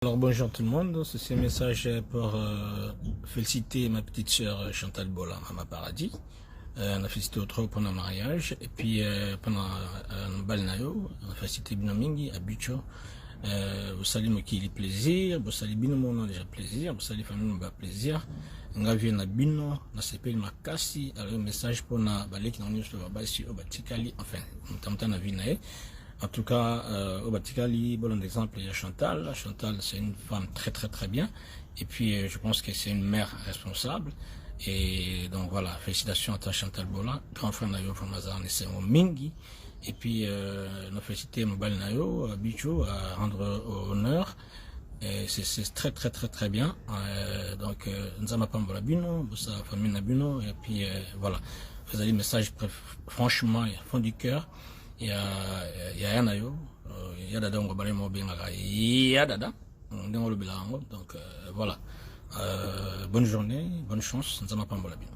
Alors bonjour tout le monde, ceci est un message pour féliciter ma petite sœur Chantal Bola, Mama Paradis. On a félicité au trop pendant le mariage, et puis pendant un balnayo, on a félicité Binomingi à Bicho. Vous saluez moi qui est plaisir, vous saluez Bino mon déjà plaisir, vous saluez famille mon plaisir. On a vu na Bino, na s'appelle Makasi, alors un message pour na balé qui n'en est pas basi au Batikali, enfin, on a vu naé. En tout cas, au Batikali, bon exemple, il y a Chantal. Chantal, c'est une femme très bien. Et puis, je pense que c'est une mère responsable. Et donc voilà, félicitations à ta Chantal Bola, grand frère Nayo Famazan et c'est Mingi. Et puis, nous félicitons Mobile Nayo, Bicho, à rendre honneur. C'est très bien. Donc, nous avons pas mal Bino, sa famille Nabuno. Et puis, voilà. Vous avez le message, franchement, fond du cœur. Il y a un ayo, il y a dada on va balayer mon bien là, il y a dada, on est au bilan, donc voilà. Bonne journée, bonne chance, nous allons pas en